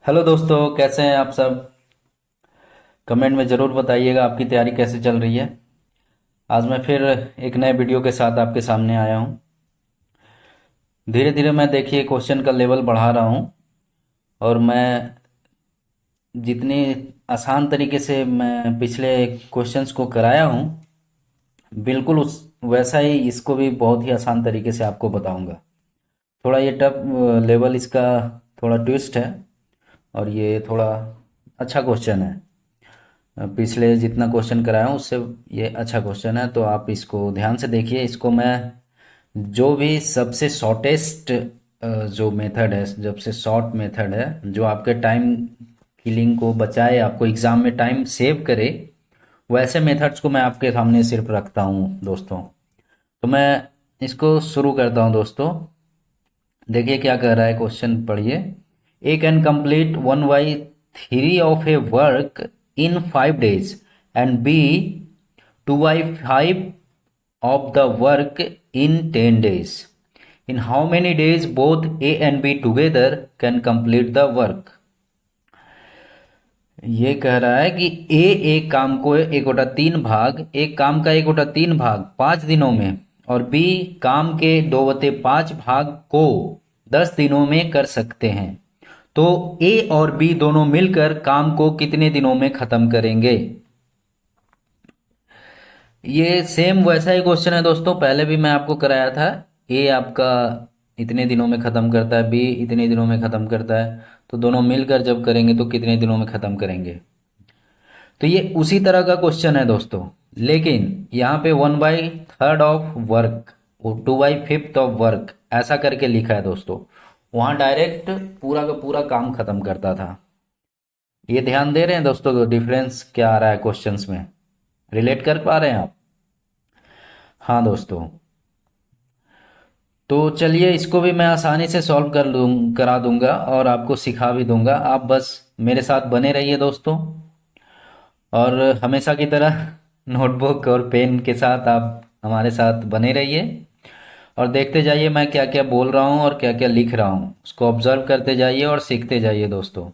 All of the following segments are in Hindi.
हेलो दोस्तों, कैसे हैं आप सब। कमेंट में ज़रूर बताइएगा आपकी तैयारी कैसे चल रही है। आज मैं फिर एक नए वीडियो के साथ आपके सामने आया हूं। धीरे धीरे मैं देखिए क्वेश्चन का लेवल बढ़ा रहा हूं और मैं जितनी आसान तरीके से मैं पिछले क्वेश्चंस को कराया हूं, बिल्कुल उस वैसा ही इसको भी बहुत ही आसान तरीके से आपको बताऊंगा। थोड़ा ये टफ लेवल इसका थोड़ा ट्विस्ट है और ये थोड़ा अच्छा क्वेश्चन है। पिछले जितना क्वेश्चन कराया हूँ उससे ये अच्छा क्वेश्चन है, तो आप इसको ध्यान से देखिए। इसको मैं जो भी सबसे शॉर्टेस्ट जो मेथड है, सबसे शॉर्ट मेथड है जो आपके टाइम किलिंग को बचाए, आपको एग्ज़ाम में टाइम सेव करे, वैसे मेथड्स को मैं आपके सामने सिर्फ रखता हूँ दोस्तों। तो मैं इसको शुरू करता हूँ दोस्तों। देखिए क्या कह रहा है, क्वेश्चन पढ़िए। A can complete 1/3 of a work in 5 days and B 2/5 of the work in 10 days. In how many days both A and B together can complete the work? ये कह रहा है कि ए एक काम को 1/3 भाग, एक काम का 1/3 भाग 5 दिनों में, और बी काम के 2/5 भाग को 10 दिनों में कर सकते हैं। तो ए और बी दोनों मिलकर काम को कितने दिनों में खत्म करेंगे। ये सेम वैसा ही क्वेश्चन है दोस्तों, पहले भी मैं आपको कराया था। ए आपका इतने दिनों में ख़त्म करता है, बी इतने दिनों में ख़त्म करता है, तो दोनों मिलकर जब करेंगे तो कितने दिनों में ख़त्म करेंगे। तो ये उसी तरह का क्वेश्चन है दोस्तों, लेकिन यहाँ पे 1/3 ऑफ वर्क, 2/5 ऑफ वर्क ऐसा करके लिखा है दोस्तों। वहाँ डायरेक्ट पूरा का पूरा काम ख़त्म करता था। ये ध्यान दे रहे हैं दोस्तों, तो डिफरेंस क्या आ रहा है क्वेश्चंस में, रिलेट कर पा रहे हैं आप। हाँ दोस्तों, तो चलिए इसको भी मैं आसानी से सॉल्व करा दूंगा और आपको सिखा भी दूंगा। आप बस मेरे साथ बने रहिए दोस्तों, और हमेशा की तरह नोटबुक और पेन के साथ आप हमारे साथ बने रहिए और देखते जाइए मैं क्या क्या बोल रहा हूँ और क्या क्या लिख रहा हूँ। उसको ऑब्जर्व करते जाइए और सीखते जाइए दोस्तों।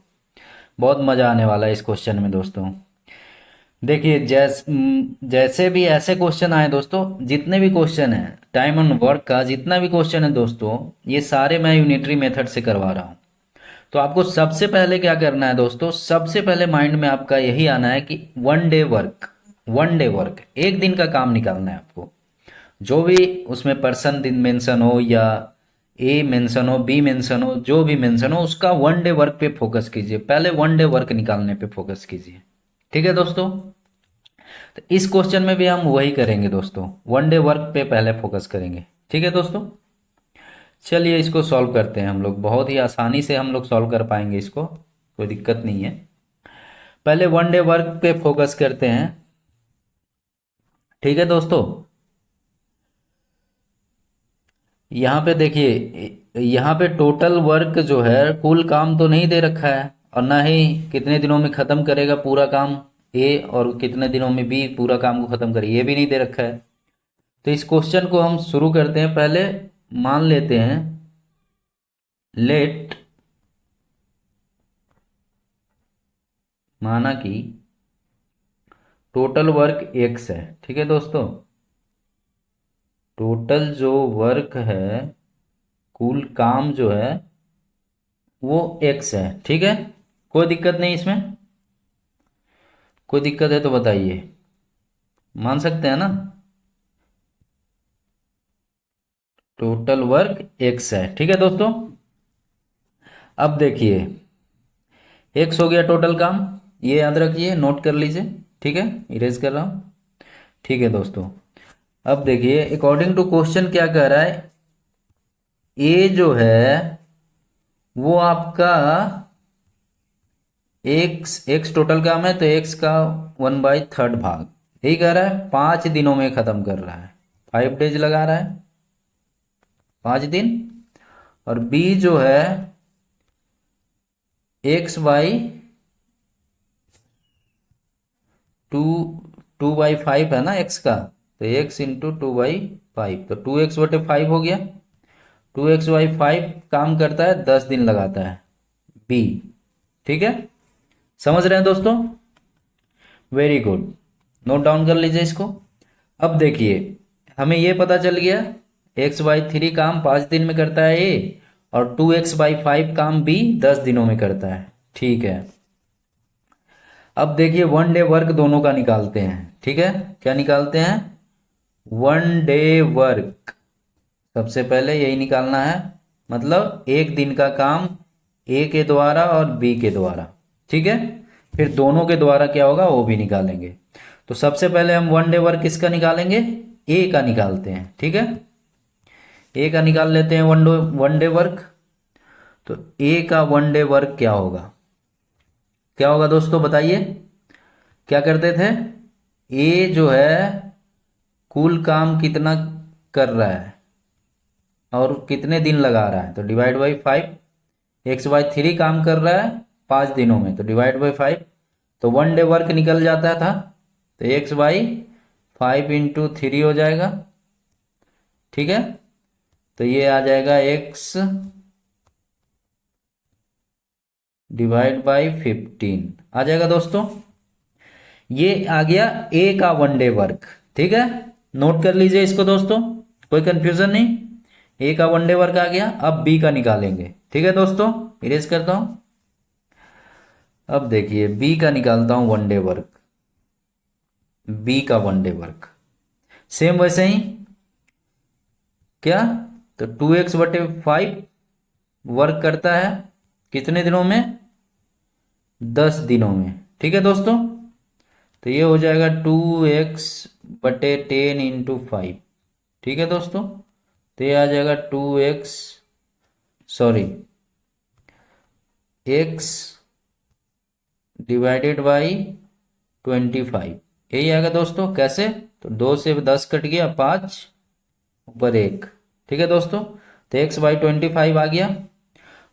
बहुत मज़ा आने वाला है इस क्वेश्चन में दोस्तों। देखिए जैसे भी ऐसे क्वेश्चन आए दोस्तों, जितने भी क्वेश्चन हैं टाइम एंड वर्क का, जितना भी क्वेश्चन है दोस्तों, ये सारे मैं यूनिटरी मेथड से करवा रहा हूँ। तो आपको सबसे पहले क्या करना है दोस्तों, सबसे पहले माइंड में आपका यही आना है कि 1 डे वर्क, 1 डे वर्क, एक दिन का काम निकालना है आपको। जो भी उसमें पर्सन दिन मेंशन हो या ए मेंशन हो, बी मेंशन हो, जो भी मेंशन हो, उसका 1 डे वर्क पे फोकस कीजिए। पहले 1 डे वर्क निकालने पे फोकस कीजिए, ठीक है दोस्तों। तो इस क्वेश्चन में भी हम वही करेंगे दोस्तों, 1 डे वर्क पे पहले फोकस करेंगे, ठीक है दोस्तों। चलिए इसको सॉल्व करते हैं हम लोग, बहुत ही आसानी से हम लोग सॉल्व कर पाएंगे इसको, कोई दिक्कत नहीं है। पहले 1 डे वर्क पे फोकस करते हैं, ठीक है दोस्तों। यहाँ पे देखिए, यहाँ पे टोटल वर्क जो है, कुल काम तो नहीं दे रखा है, और ना ही कितने दिनों में ख़त्म करेगा पूरा काम ए, और कितने दिनों में बी पूरा काम को ख़त्म करे, ये भी नहीं दे रखा है। तो इस क्वेश्चन को हम शुरू करते हैं। पहले मान लेते हैं, लेट, माना कि टोटल वर्क एक्स है, ठीक है दोस्तों। टोटल जो वर्क है, कुल काम जो है वो एक्स है, ठीक है। कोई दिक्कत नहीं इसमें, कोई दिक्कत है तो बताइए, मान सकते हैं ना। टोटल वर्क एक्स है, ठीक है दोस्तों। अब देखिए, एक्स हो गया टोटल काम, ये याद रखिए, नोट कर लीजिए, ठीक है, इरेज कर रहा हूँ, ठीक है दोस्तों। अब देखिए अकॉर्डिंग टू क्वेश्चन क्या कह रहा है, ए जो है वो आपका एक्स, एक्स टोटल काम है तो एक्स का 1/3 भाग, यही कह रहा है 5 दिनों में खत्म कर रहा है, 5 days लगा रहा है, 5 दिन। और बी जो है x/2, 2/5 है ना एक्स का, तो x इंटू 2/5, तो 2x/5 हो गया। 2x/5 काम करता है 10 दिन लगाता है बी, ठीक है, समझ रहे हैं दोस्तों? वेरी गुड, नोट डाउन कर लीजिए इसको। अब देखिए, हमें ये पता चल गया x/3 काम 5 दिन में करता है ए, और 2x/5 काम बी 10 दिनों में करता है। ठीक है, अब देखिए वन डे वर्क दोनों का निकालते हैं। ठीक है, क्या निकालते हैं? One day work. सबसे पहले यही निकालना है, मतलब एक दिन का काम ए के द्वारा और बी के द्वारा। ठीक है, फिर दोनों के द्वारा क्या होगा वो भी निकालेंगे। तो सबसे पहले हम वन डे वर्क किसका निकालेंगे? ए का निकालते हैं। ठीक है, ए का निकाल लेते हैं वन डे वर्क। तो ए का वन डे वर्क क्या होगा? क्या होगा दोस्तों बताइए? क्या करते थे? ए जो है कुल काम कितना कर रहा है और कितने दिन लगा रहा है, तो डिवाइड बाई 5। x/3 काम कर रहा है 5 दिनों में, तो डिवाइड बाई 5। तो वन डे वर्क निकल जाता था, तो x/5 इंटू 3 हो जाएगा। ठीक है, तो ये आ जाएगा x डिवाइड बाई 15 आ जाएगा दोस्तों। ये आ गया ए का वन डे वर्क। ठीक है, नोट कर लीजिए इसको दोस्तों, कोई कंफ्यूजन नहीं। ए का वन डे वर्क आ गया, अब बी का निकालेंगे। ठीक है दोस्तों, इरेज करता हूं। अब देखिए बी का निकालता हूं वन डे वर्क। बी का वन डे वर्क सेम वैसे ही, क्या? तो 2x/5 वर्क करता है कितने दिनों में? 10 दिनों में। ठीक है दोस्तों, तो ये हो जाएगा 2x/10 इंटू 5। ठीक है दोस्तों, तो ये आ जाएगा x डिवाइडेड बाई 25। यही आएगा दोस्तों। कैसे? तो 2 से 10 कट गया, 5 ऊपर 1। ठीक है दोस्तों, तो x/25 आ गया,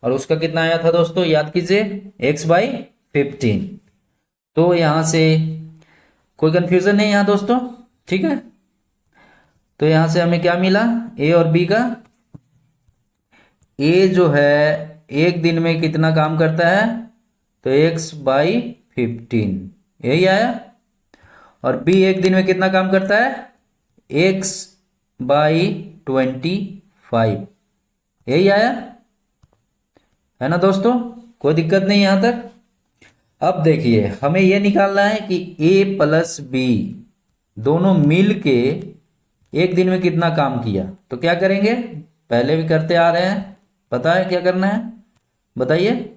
और उसका कितना आया था दोस्तों याद कीजिए, x/15। तो यहां से कोई कंफ्यूजन नहीं यहाँ दोस्तों। ठीक है, तो यहां से हमें क्या मिला ए और बी का? ए जो है एक दिन में कितना काम करता है, तो x/15 यही आया। और बी एक दिन में कितना काम करता है? x/25 यही आया, है ना दोस्तों? कोई दिक्कत नहीं यहां तक। अब देखिए हमें यह निकालना है कि a प्लस बी दोनों मिल के एक दिन में कितना काम किया। तो क्या करेंगे? पहले भी करते आ रहे हैं, पता है क्या करना है, बताइए।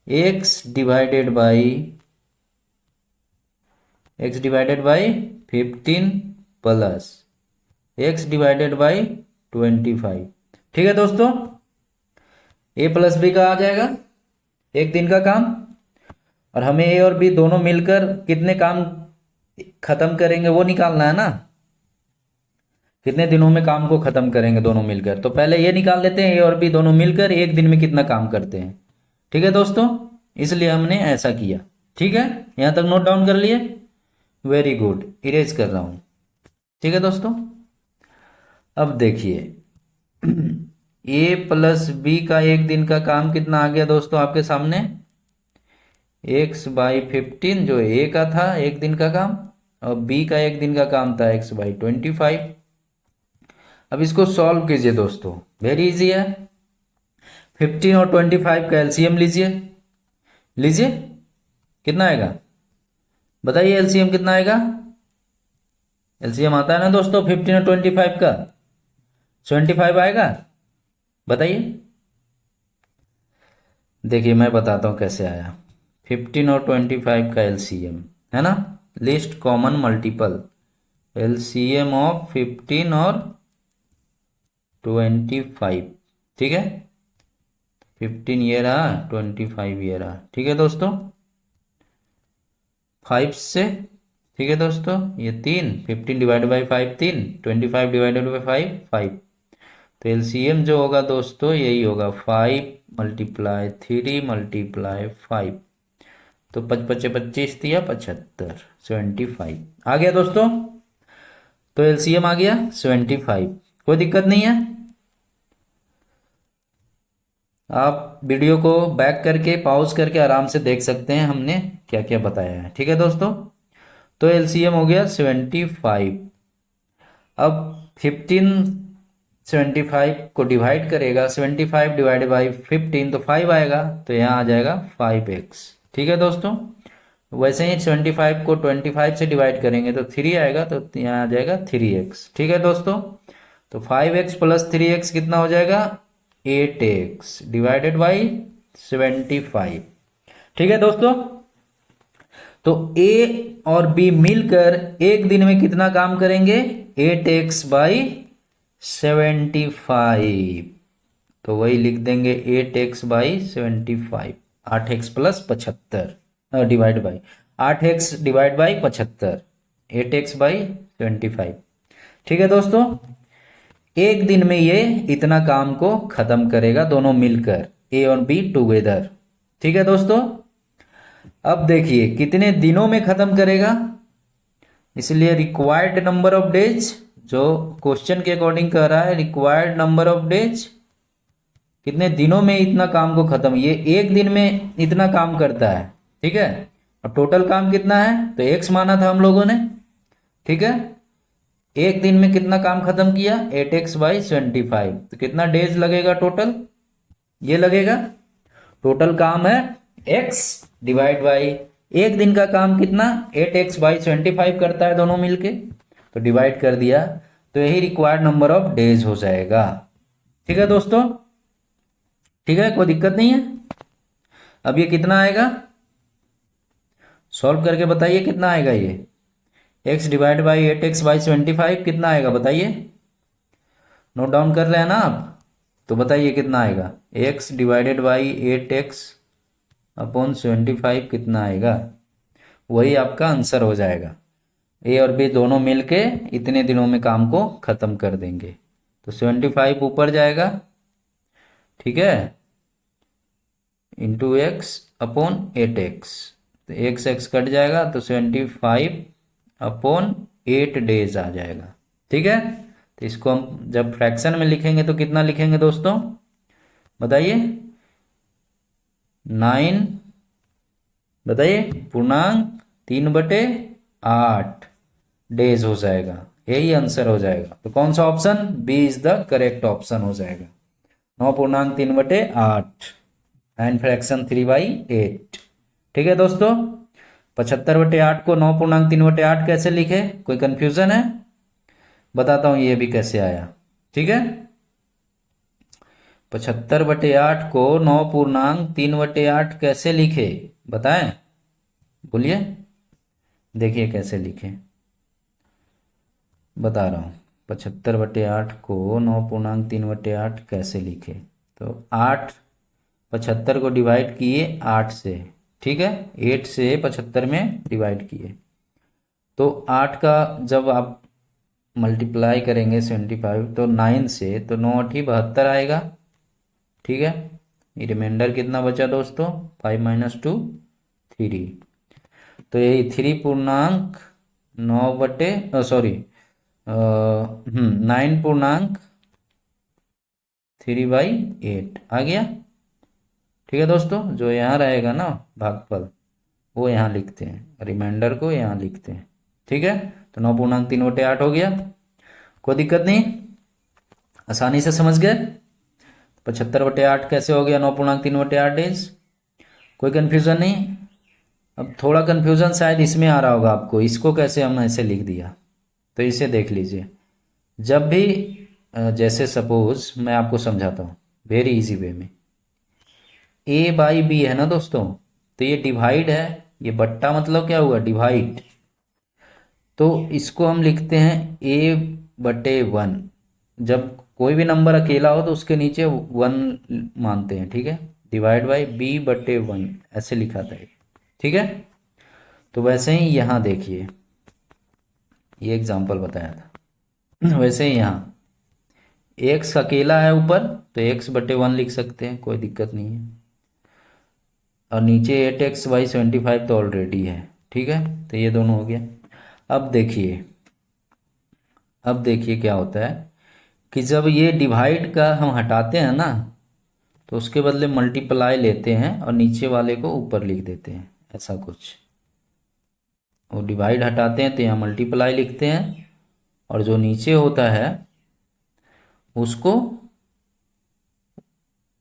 x divided by 15 plus x divided by 25। ठीक है दोस्तों, a प्लस बी का आ जाएगा एक दिन का काम, और हमें ए और बी दोनों मिलकर कितने काम खत्म करेंगे वो निकालना है ना। कितने दिनों में काम को खत्म करेंगे दोनों मिलकर, तो पहले ये निकाल लेते हैं ए और बी दोनों मिलकर एक दिन में कितना काम करते हैं। ठीक है दोस्तों, इसलिए हमने ऐसा किया। ठीक है, यहां तक नोट डाउन कर लिए? वेरी गुड, इरेज कर रहा हूं। ठीक है दोस्तों, अब देखिए ए प्लस बी का एक दिन का काम कितना आ गया दोस्तों आपके सामने? x/15 जो ए का था एक दिन का काम, और बी का एक दिन का काम था x/25। अब इसको सॉल्व कीजिए दोस्तों, वेरी इजी है। 15 और 25 का एलसीएम लीजिए। लीजिए, कितना आएगा बताइए? एलसीएम कितना आएगा? एलसीएम आता है ना दोस्तों 15 और 25 का, 75 आएगा। बताइए, देखिए मैं बताता हूं कैसे आया। 15 और 25 का एलसीएम है ना, list common multiple, LCM of 15 और 25। ठीक है, 15 ये रहा, 25 ये रहा। ठीक है दोस्तों, 5 से, ठीक है दोस्तों, ये 3, 15 डिवाइड बाई 5 3, 25 डिवाइडेड बाई 5 5। तो एलसीएम जो होगा दोस्तों यही होगा 5 मल्टीप्लाई 3 मल्टीप्लाई 5। तो 5 5 25 दिया 75, 75 आ गया दोस्तों। तो एलसीएम आ गया 75, कोई दिक्कत नहीं है। आप वीडियो को बैक करके पॉज करके आराम से देख सकते हैं हमने क्या क्या बताया है। ठीक है दोस्तों, तो एलसीएम हो गया 75। अब 15 75 को डिवाइड करेगा, 75 डिवाइडेड बाई 15 तो 5 आएगा, तो यहाँ आ जाएगा 5x। ठीक है दोस्तों, वैसे ही 75 को 25 से डिवाइड करेंगे तो 3 आएगा, तो यहाँ आ जाएगा 3x। ठीक है दोस्तों, तो 5x प्लस 3x कितना हो जाएगा, 8x डिवाइडेड बाई 75। ठीक है दोस्तों, तो A और B मिलकर एक दिन में कितना काम करेंगे, 8x बाई 75। तो वही लिख देंगे 8x by 75, 8x plus 75 divide by 8x divide by 75, 8x by 75। ठीक है दोस्तों, एक दिन में ये इतना काम को खत्म करेगा दोनों मिलकर, A और B टुगेदर। ठीक है दोस्तों, अब देखिए कितने दिनों में खत्म करेगा, इसलिए रिक्वायर्ड नंबर ऑफ डेज, जो क्वेश्चन के अकॉर्डिंग कह रहा है रिक्वायर्ड नंबर ऑफ डेज, कितने दिनों में इतना काम को खत्म, ये एक दिन में इतना काम करता है। ठीक है, अब टोटल काम कितना है, तो x माना था हम लोगों ने। ठीक है, एक दिन में कितना काम खत्म किया, 8x बाई 75, तो कितना डेज लगेगा टोटल, ये लगेगा। टोटल काम है x डिवाइड बाई एक दिन का काम कितना, 8x बाई 75 करता है दोनों मिलके, तो डिवाइड कर दिया, तो यही रिक्वायर्ड नंबर ऑफ डेज हो जाएगा। ठीक है दोस्तों, ठीक है, कोई दिक्कत नहीं है। अब ये कितना आएगा, सॉल्व करके बताइए कितना आएगा ये, x divide by 8x by 75 कितना आएगा बताइए, नोट डाउन कर रहे हैं ना आप, तो बताइए कितना आएगा, x divided by 8x upon 75 कितना आएगा, वही आपका आंसर हो जाएगा। ए और बी दोनों मिलके इतने दिनों में काम को खत्म कर देंगे, तो 75 ऊपर जाएगा, ठीक है, इंटू एक्स अपॉन 8x, तो x कट जाएगा, तो 75 अपॉन 8 डेज आ जाएगा। ठीक है, तो इसको हम जब फ्रैक्शन में लिखेंगे तो कितना लिखेंगे दोस्तों, बताइए, 9, बताइए, पूर्णांक 3/8 डेज हो जाएगा, यही आंसर हो जाएगा। तो कौन सा option, B is the correct option हो जाएगा, 9.3/8 एंड फ्रैक्शन 3/8। ठीक है दोस्तों, 75/8 को 9.3/8 कैसे लिखे, कोई कंफ्यूजन है, बताता हूं ये भी कैसे आया। ठीक है, 75/8 को 9.3/8 कैसे लिखे, बताएं, बोलिए, देखिए कैसे लिखे, बता रहा हूं। 75/8 को 9.3/8 कैसे लिखे, तो 8, 75 को डिवाइड किए 8 से, ठीक है, 8 से 75 में डिवाइड किए, तो 8 का जब आप मल्टीप्लाई करेंगे 75 तो 9 से, तो 9×8 = 72 आएगा। ठीक है, ये रिमाइंडर कितना बचा दोस्तों, 5 - 2 3, तो यही 9.3/8 आ गया। ठीक है दोस्तों, जो यहाँ रहेगा ना भागफल, वो यहाँ लिखते हैं, रिमाइंडर को यहाँ लिखते हैं। ठीक है, तो 9.3/8 हो गया, कोई दिक्कत नहीं, आसानी से समझ गए। 75/8 कैसे हो गया 9.3/8 डेज, कोई कन्फ्यूज़न नहीं। अब थोड़ा कन्फ्यूज़न शायद इसमें आ रहा होगा आपको, इसको कैसे हम ऐसे लिख दिया, तो इसे देख लीजिए। जब भी जैसे सपोज मैं आपको समझाता हूँ वेरी इजी वे में, a बाई बी है ना दोस्तों, तो ये डिवाइड है, ये बट्टा मतलब क्या हुआ, डिवाइड, तो इसको हम लिखते हैं a/1। जब कोई भी नंबर अकेला हो तो उसके नीचे 1 मानते हैं, ठीक है, डिवाइड बाई b/1 ऐसे लिखा था ये। ठीक है, तो वैसे ही यहाँ देखिए, ये एग्जाम्पल बताया था, वैसे ही यहाँ x अकेला है ऊपर, तो x/1 लिख सकते हैं, कोई दिक्कत नहीं है, और नीचे 8x बाई 75 तो ऑलरेडी है। ठीक है, तो ये दोनों हो गया। अब देखिए, अब देखिए क्या होता है कि जब ये डिवाइड का हम हटाते हैं ना, तो उसके बदले मल्टीप्लाई लेते हैं और नीचे वाले को ऊपर लिख देते हैं, ऐसा कुछ। वो डिवाइड हटाते हैं तो यहाँ मल्टीप्लाई लिखते हैं, और जो नीचे होता है उसको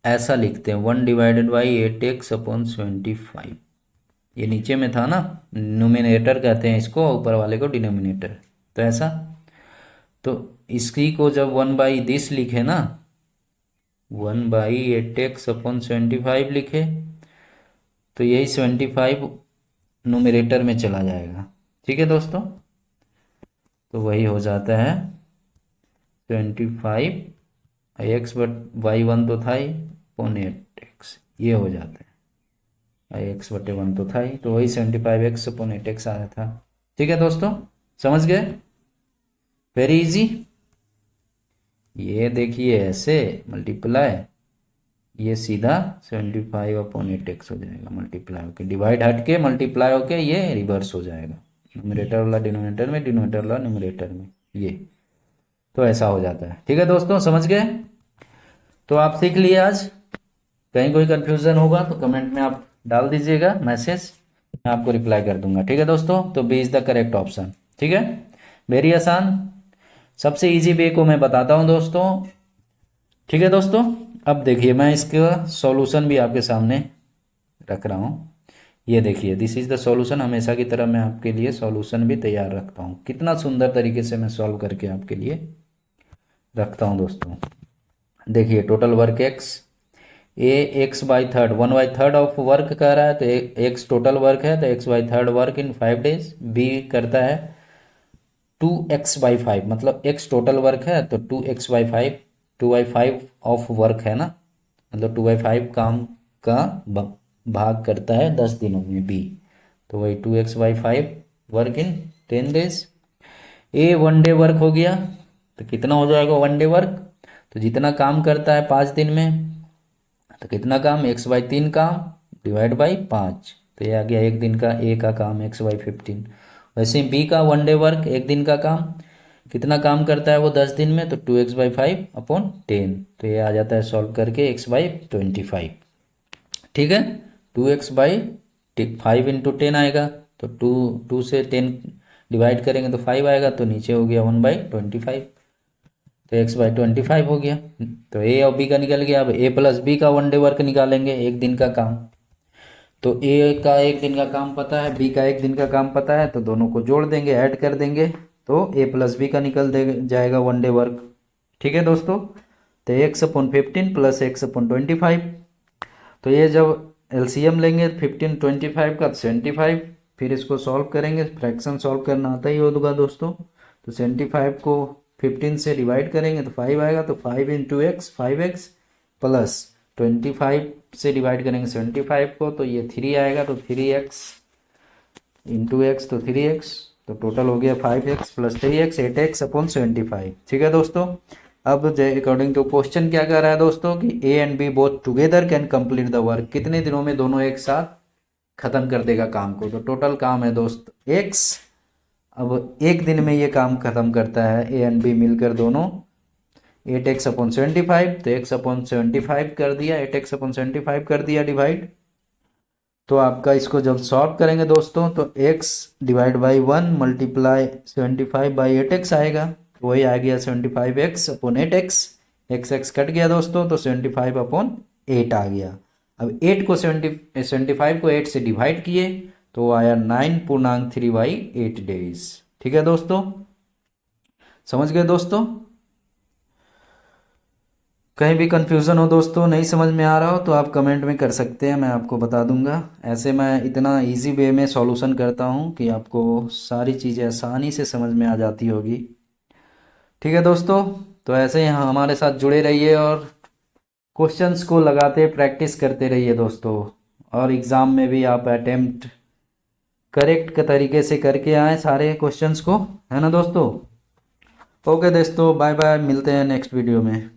ऐसा लिखते हैं 1/8x/75। ये नीचे में था ना, न्यूमिनेटर कहते हैं इसको, ऊपर वाले को डिनोमिनेटर। तो ऐसा, तो इसकी को जब 1/this लिखे ना, 1/8x/75 लिखे, तो यही 75 न्यूमिनेटर में चला जाएगा। ठीक है दोस्तों, तो वही हो जाता है 25 x बट y1 तो था ही, 8x, ये हो जाता है x/1 तो था ही, तो वही 75x/8x आया था। ठीक है दोस्तों, समझ गए? Very easy. ये देखिए ऐसे मल्टीप्लाई, ये सीधा 75/8x हो जाएगा, मल्टीप्लाई होके डिवाइड हट के मल्टीप्लाई होके ये रिवर्स हो जाएगा, न्यूमरेटर वाला डिनोमिनेटर में, डिनोमिनेटर वाला न्यूमरेटर में, ये तो ऐसा हो जाता है। ठीक है दोस्तों, समझ गए? तो आप सीख लिए आज। कहीं कोई कंफ्यूजन होगा तो कमेंट में आप डाल दीजिएगा मैसेज, मैं आपको रिप्लाई कर दूंगा। ठीक है दोस्तों, तो B is the correct option. ठीक है, वेरी आसान, सबसे इजी वे को मैं बताता हूं दोस्तों। ठीक है दोस्तों, अब देखिए मैं इसका सॉल्यूशन भी आपके सामने रख रहा हूं। ये देखिए, दिस इज द सॉल्यूशन। हमेशा की तरह मैं आपके लिए सॉल्यूशन भी तैयार रखता हूं, कितना सुंदर तरीके से मैं सॉल्व करके आपके लिए रखता हूं दोस्तों। देखिए, total work ex, A x/3, 1/3 of work कर रहा है, तो एक्स टोटल वर्क है, तो x/3 work in 5 days। B करता है 2x/5, मतलब x टोटल वर्क है तो 2x/5, 2/5 ऑफ वर्क है ना, मतलब 2/5 काम का भाग करता है 10 दिनों में बी, तो वही 2x/5 work in 10 days। A 1 day work हो गया, तो कितना हो जाएगा 1 day वर्क, तो जितना काम करता है 5 दिन में, तो कितना काम, x/3 काम डिवाइड बाई 5, तो ये आ गया एक दिन का ए का काम x/15। वैसे बी का 1 day वर्क, एक दिन का काम, कितना काम करता है वो 10 दिन में, तो 2x/5/10, तो ये आ जाता है सॉल्व करके x/25। ठीक है, 2x/5 इंटू 10 आएगा, तो 2 से 10 डिवाइड करेंगे तो 5 आएगा, तो नीचे हो गया 1/25, तो x/25 हो गया। तो ए और बी का निकल गया। अब ए प्लस बी का 1 day वर्क निकालेंगे, एक दिन का काम, तो ए का एक दिन का काम पता है, बी का एक दिन का काम पता है, तो दोनों को जोड़ देंगे, ऐड कर देंगे, तो ए प्लस बी का निकल जाएगा 1 day वर्क। ठीक है दोस्तों, तो x/15 प्लस x/25, तो ये जब एलसीएम लेंगे 15 25 का 75, फिर इसको सॉल्व करेंगे, फ्रैक्शन सॉल्व करना आता ही होगा दोस्तों, तो 75 को 15 से डिवाइड करेंगे तो 5 आएगा, तो 5 इंटू एक्स 5x प्लस 25 से डिवाइड करेंगे 75 को, तो ये 3 आएगा, तो 3x इंटू एक्स तो 3x, तो टोटल हो गया 5x प्लस 3x 8x/75। ठीक है दोस्तों, अब अकॉर्डिंग टू क्वेश्चन क्या कह रहा है दोस्तों कि A and B both together can complete the work, कितने दिनों में दोनों एक साथ खत्म कर देगा काम को, तो टोटल काम है दोस्त x। अब एक दिन में ये काम खत्म करता है ए एंड बी मिलकर दोनों 8x/75, तो x/75 कर दिया, 8x/75 कर दिया डिवाइड। तो आपका इसको जब सॉल्व करेंगे दोस्तों, तो x divide by 1 multiply 75/8x आएगा, वही आ गया 75x/8x, x कट गया दोस्तों, तो 75/8 आ गया। अब 8 को 75 को 8 से डिवाइड किए, तो वो आया 9.3/8 days। ठीक है दोस्तों, समझ गए दोस्तों? कहीं भी कंफ्यूजन हो दोस्तों, नहीं समझ में आ रहा हो, तो आप कमेंट में कर सकते हैं, मैं आपको बता दूंगा। ऐसे मैं इतना इजी वे में सॉल्यूशन करता हूं कि आपको सारी चीज़ें आसानी से समझ में आ जाती होगी। ठीक है दोस्तों, तो ऐसे ही हमारे साथ जुड़े रहिए और क्वेश्चंस को लगाते प्रैक्टिस करते रहिए दोस्तों, और एग्ज़ाम में भी आप अटेम्प्ट करेक्ट के तरीके से करके आए सारे क्वेश्चंस को, है ना दोस्तों? ओके दोस्तों, बाय बाय, मिलते हैं नेक्स्ट वीडियो में।